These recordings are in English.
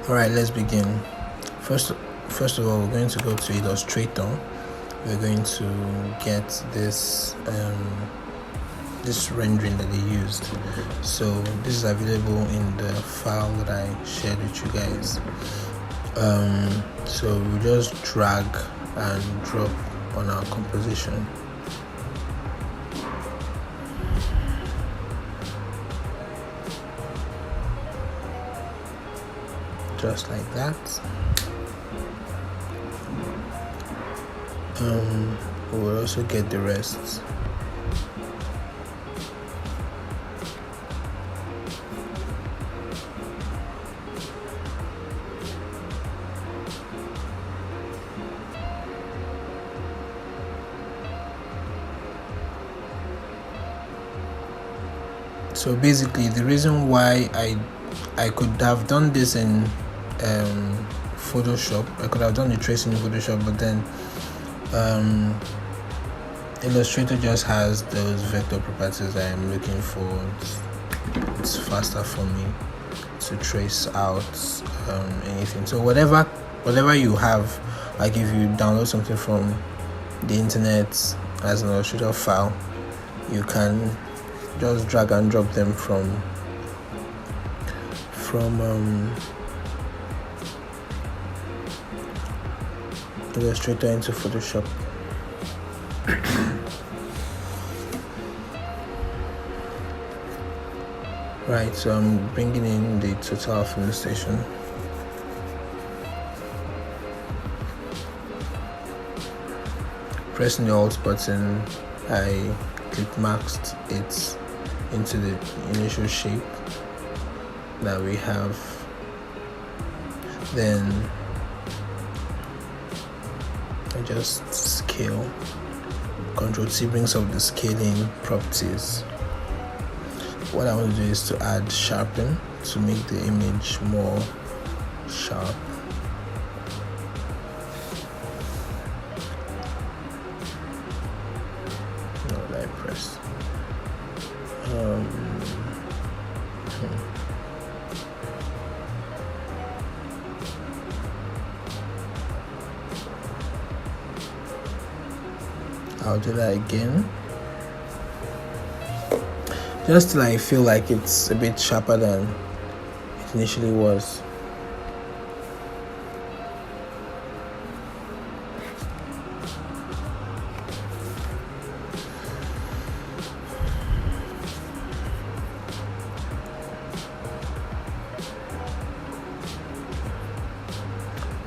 Alright, let's begin. First of all, we're going to go to Illustrator. We're going to get this this rendering that they used. So this is available in the file that I shared with you guys. So we just drag and drop on our composition. Just like that. We'll also get the rest. So basically, the reason why I could have done this in Photoshop, I could have done the tracing in Photoshop, but then Illustrator just has those vector properties I am looking for. It's faster for me to trace out anything. So whatever you have, like if you download something from the internet as an Illustrator file, you can just drag and drop them from Illustrator into Photoshop. Right, so I'm bringing in the total of illustration. Pressing the Alt button, I click maxed it into the initial shape that we have. Then I just scale. Control T brings up the scaling properties. What I want to do is to add Sharpen to make the image more sharp. What did I press? I'll do that again, just till I feel like it's a bit sharper than it initially was.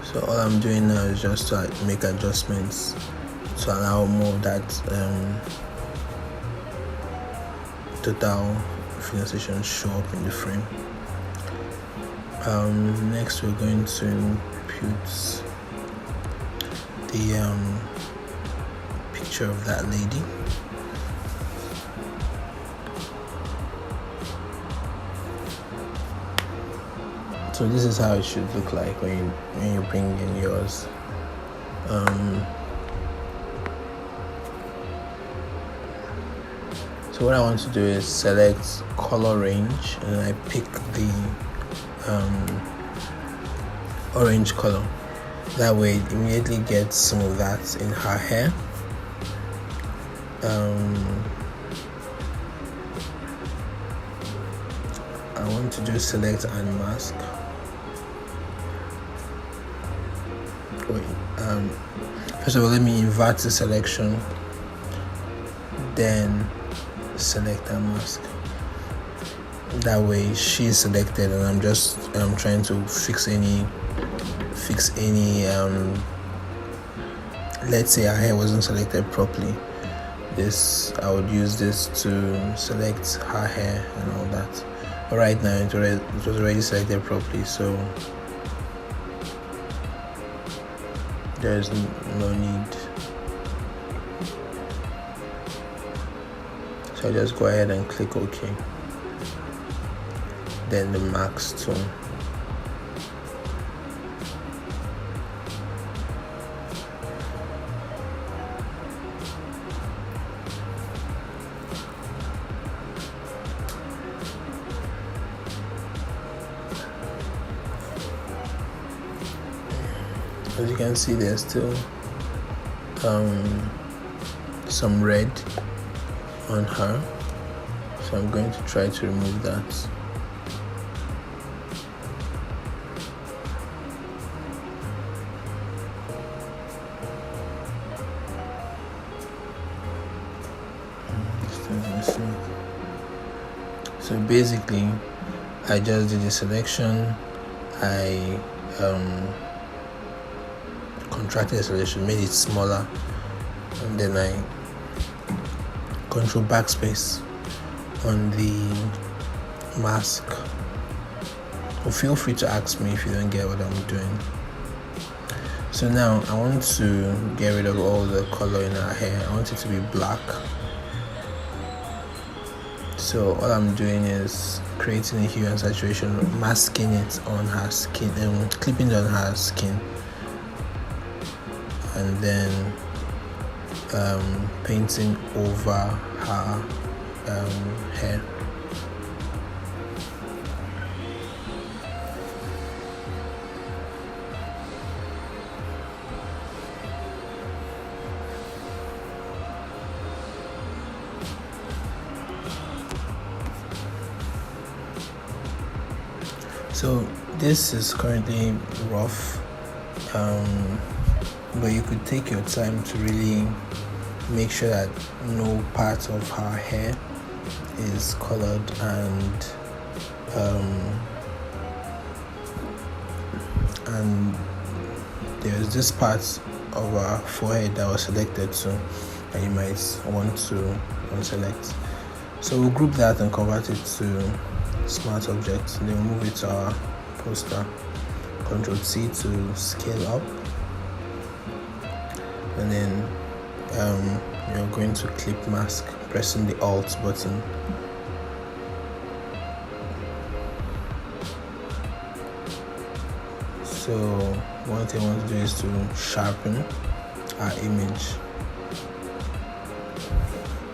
So all I'm doing now is just to make adjustments to allow more of that total illustration show up in the frame. Next we're going to input the picture of that lady. So this is how it should look like when you bring in yours. So what I want to do is select color range, and I pick the orange color. That way it immediately gets some of that in her hair. I want to just select and mask. First of all, let me invert the selection, then select and mask. That way she's selected, and I'm just trying to fix any let's say her hair wasn't selected properly. I would use this to select her hair and all that. But right now it was already selected properly, so there's no need. So I just go ahead and click OK. Then the max tone. As you can see, there's still some red on her, so I'm going to try to remove that. So basically, I just did a selection. I contracted the selection, made it smaller, and then I control backspace on the mask. Well, feel free to ask me if you don't get what I'm doing. So now I want to get rid of all the color in her hair. I want it to be black. So all I'm doing is creating a hue and saturation, masking it on her skin, and clipping it on her skin, and then painting over her hair. So this is currently rough, but you could take your time to really make sure that no part of her hair is colored, and there's this part of her forehead that was selected, so that you might want to unselect. So we'll group that and convert it to smart object, then we'll move it to our poster. Ctrl C to scale up, and then you're going to clip mask, pressing the Alt button. So one thing I want to do is to sharpen our image.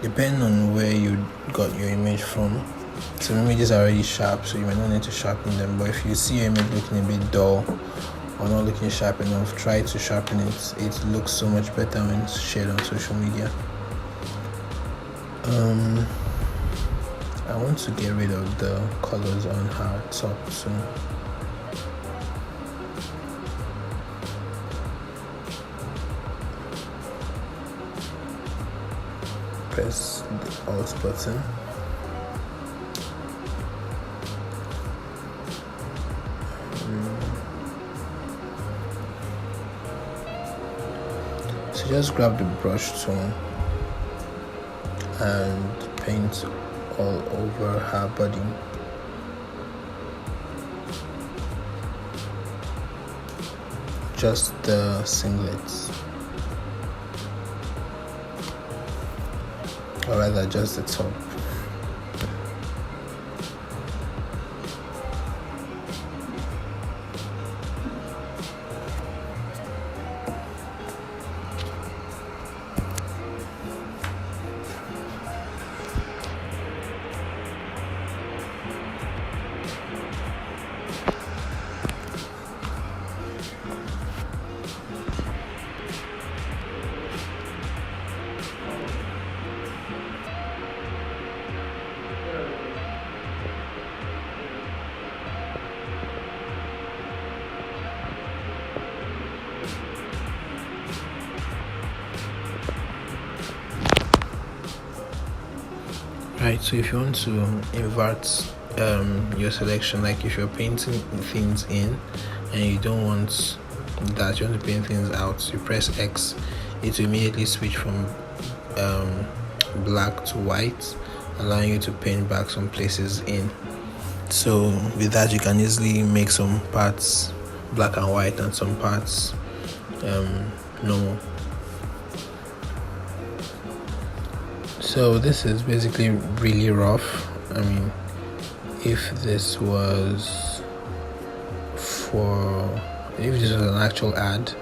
Depending on where you got your image from, some images are already sharp, so you might not need to sharpen them. But if you see your image looking a bit dull or not looking sharp enough, try to sharpen it. It looks so much better when it's shared on social media. I want to get rid of the colors on her top too. Press the Alt button. So just grab the brush tool and paint all over her body. Just the singlets, or rather just the top. Right, so if you want to invert your selection, like if you're painting things in and you don't want that, you want to paint things out, you press X, it will immediately switch from black to white, allowing you to paint back some places in. So with that, you can easily make some parts black and white and some parts normal. So this is basically really rough. I mean, if this was an actual ad,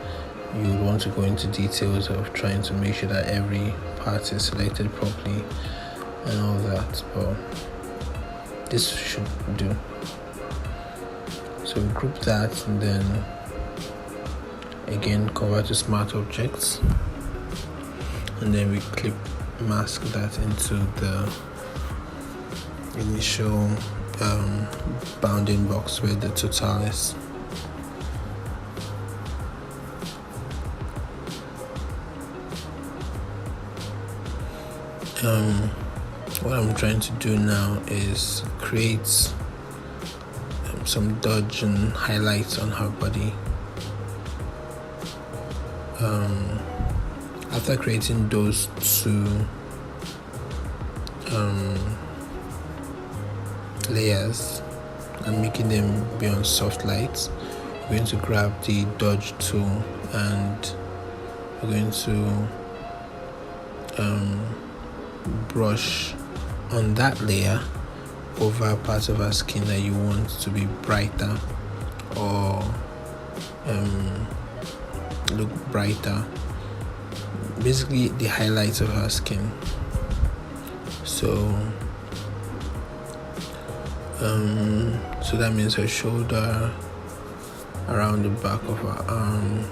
you would want to go into details of trying to make sure that every part is selected properly and all that, but this should do. So we group that, and then Again, convert to smart objects, and then we clip mask that into the initial bounding box where the total is. What I'm trying to do now is create some dodge and highlights on her body. After creating those two layers and making them be on soft lights, we're going to grab the dodge tool and we're going to brush on that layer over parts of our skin that you want to be brighter or look brighter, basically the highlights of our skin. So that means her shoulder, around the back of her arm,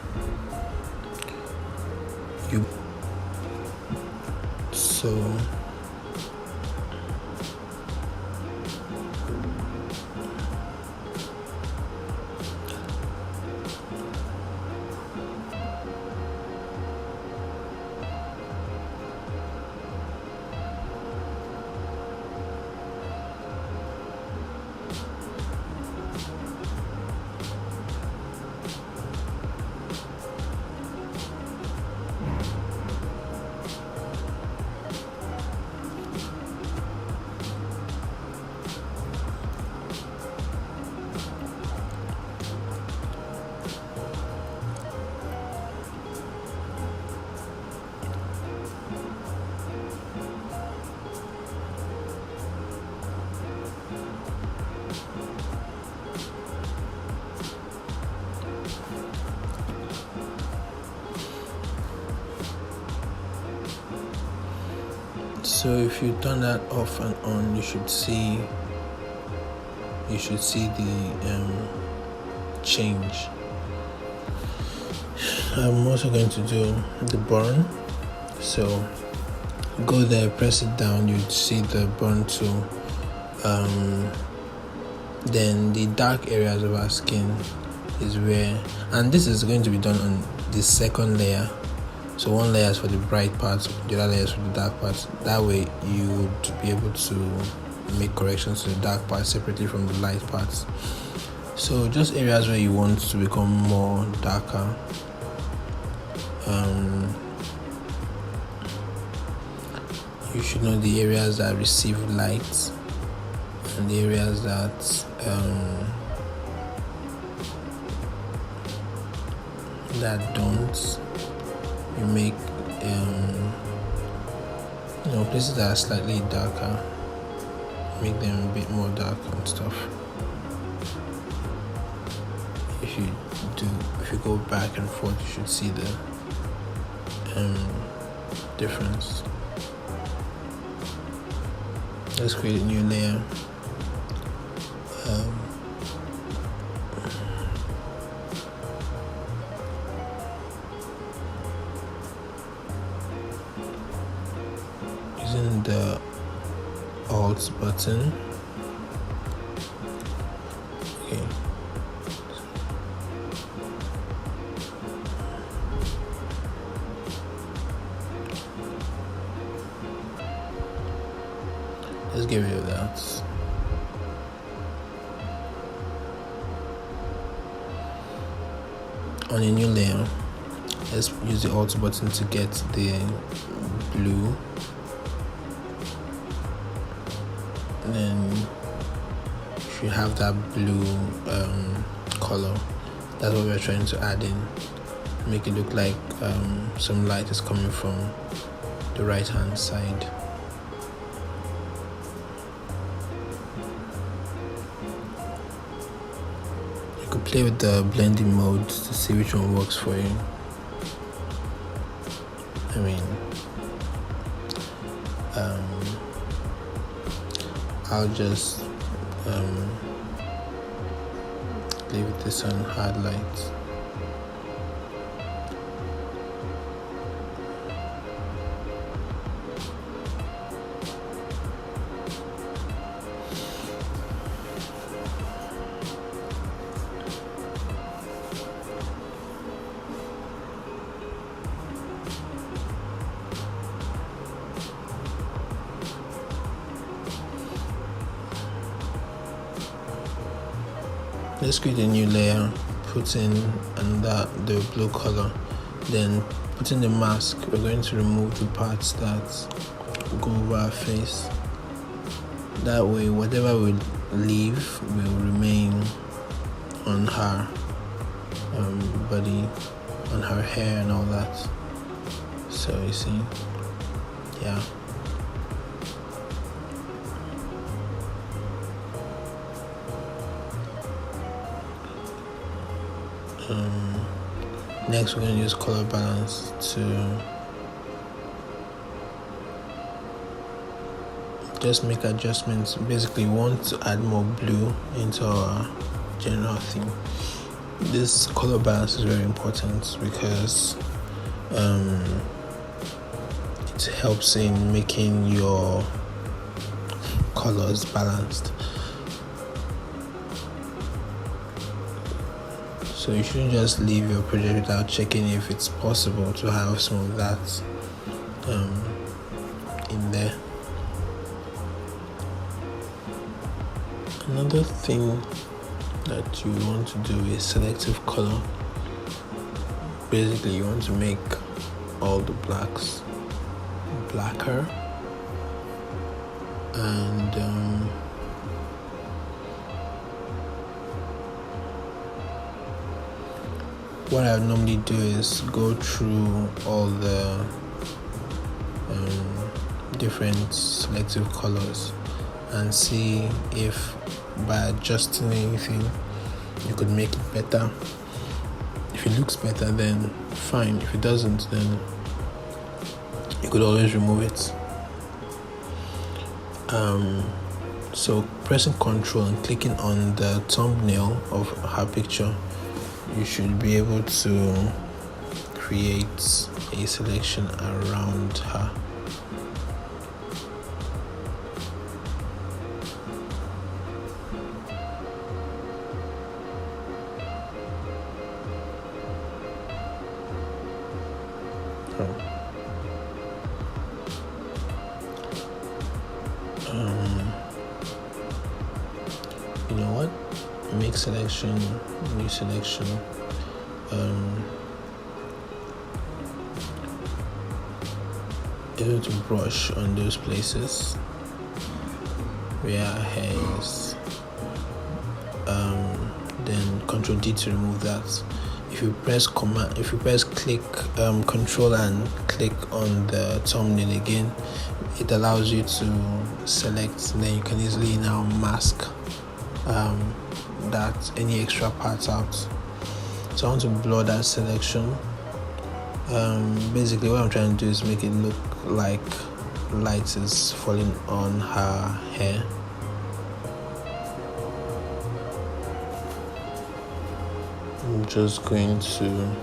So if you turn that off and on, you should see the change. I'm also going to do the burn. So go there, press it down, you'd see the burn tool. Then the dark areas of our skin is where, and this is going to be done on the second layer. So one layer is for the bright parts, the other layer is for the dark parts. That way you would be able to make corrections to the dark parts separately from the light parts. So just areas where you want to become more darker. You should know the areas that receive light and the areas that don't. You make places that are slightly darker, make them a bit more dark and stuff. If you go back and forth, you should see the difference. Let's create a new layer. Using the Alt button. Okay. Let's get rid of that. On a new layer, let's use the Alt button to get the blue. And then you should have that blue color. That's what we're trying to add in. Make it look like some light is coming from the right hand side. You could play with the blending mode to see which one works for you. I mean, I'll just leave this on hard lights. let's create a new layer, put in the blue color, then put in the mask. We're going to remove the parts that go over our face. That way whatever we leave will remain on her body, on her hair and all that. So you see, yeah. Next we're going to use color balance to just make adjustments. Basically, we want to add more blue into our general theme. This color balance is very important because it helps in making your colors balanced. So you shouldn't just leave your project without checking if it's possible to have some of that in there. Another thing that you want to do is selective color. Basically, you want to make all the blacks blacker, and what I normally do is go through all the different selective colors and see if by adjusting anything you could make it better. If it looks better, then fine. If it doesn't, then you could always remove it. So pressing Ctrl and clicking on the thumbnail of her picture, you should be able to create a selection around her. You know what? Make selection, new selection. Able to brush on those places where our hair is. Then Ctrl D to remove that. If you press click Control and click on the thumbnail again, it allows you to select. Then you can easily now mask that any extra parts out. So I want to blur that selection. Basically what I'm trying to do is make it look like light is falling on her hair. I'm just going to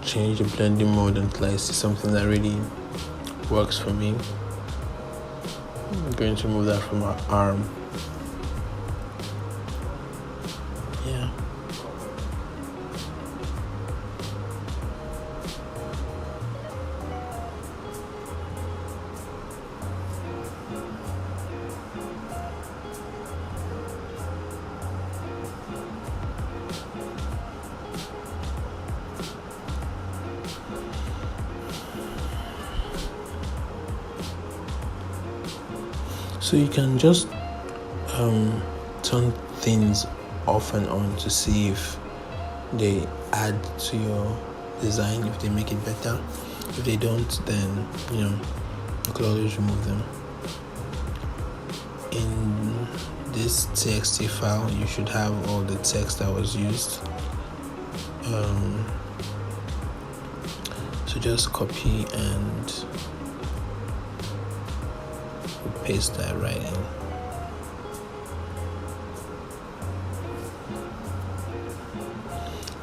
change the blending mode until I see something that really works for me. I'm going to move that from our arm. Yeah. So you can just turn things off and on to see if they add to your design, if they make it better. If they don't, then you could always remove them. In this txt file, you should have all the text that was used. So just copy and paste that right in.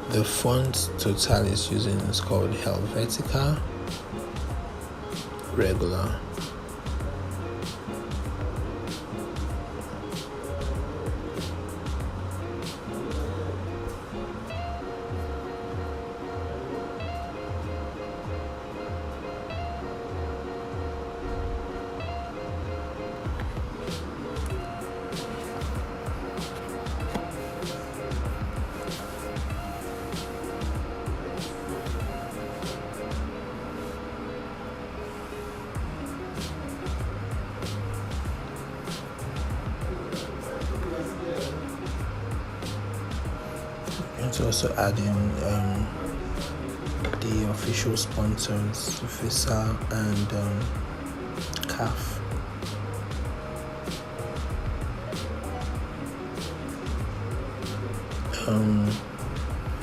The font Total is using is called Helvetica Regular. to also add in the official sponsors, Visa and CAF.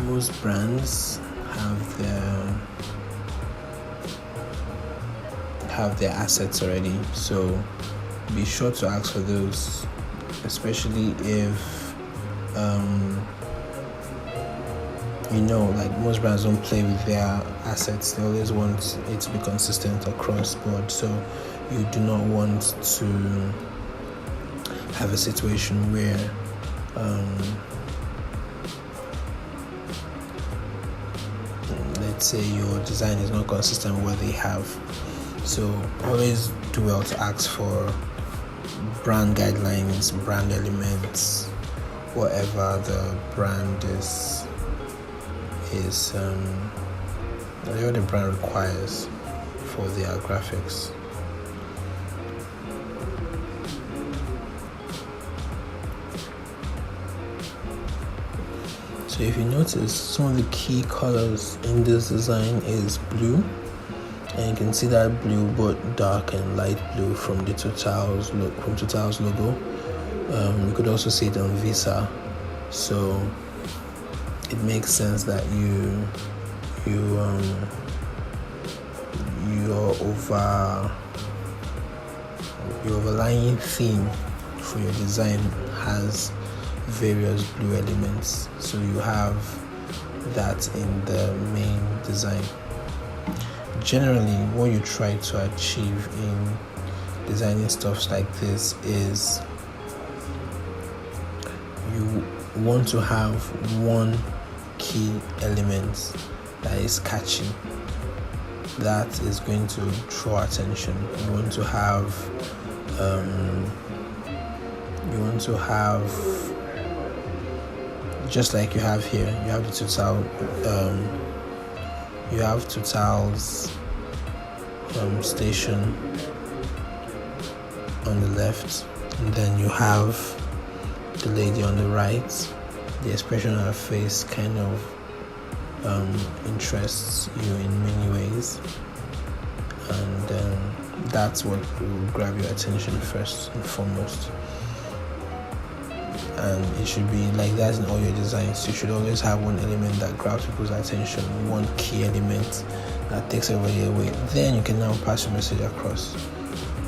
Most brands have their assets already, so be sure to ask for those, especially if like most brands don't play with their assets. They always want it to be consistent across board, so you do not want to have a situation where let's say your design is not consistent with what they have. So always do well to ask for brand guidelines, brand elements, whatever the brand whatever the brand requires for their graphics. So if you notice, some of the key colors in this design is blue, and you can see that blue, both dark and light blue, from the Total's logo. You could also see it on Visa, so it makes sense that your overlying theme for your design has various blue elements, so you have that in the main design. Generally, what you try to achieve in designing stuff like this is you want to have one key element that is catchy, that is going to draw attention. You want to have just like you have here, you have the Total's station on the left, and then you have the lady on the right. The expression on her face kind of interests you in many ways, and that's what will grab your attention first and foremost. And it should be like that in all your designs. You should always have one element that grabs people's attention, one key element that takes everybody away. Then you can now pass your message across.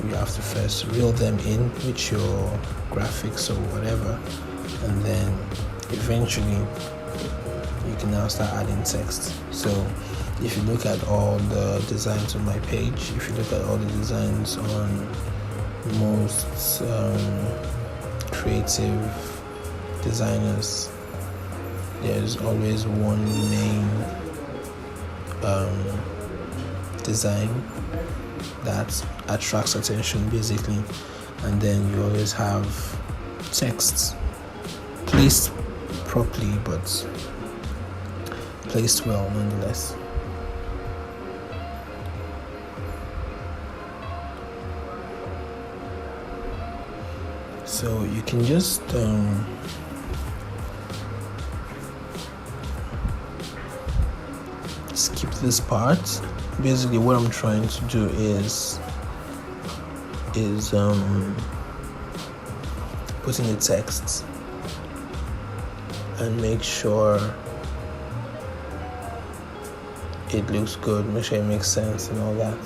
You have to first reel them in with your graphics or whatever, and then eventually you can now start adding text. So if you look at all the designs on my page, if you look at all the designs on most creative designers, there's always one main design that attracts attention basically, and then you always have texts placed properly but placed well nonetheless. So you can just skip this part. Basically what I'm trying to do is put in the text and make sure it looks good, make sure it makes sense and all that.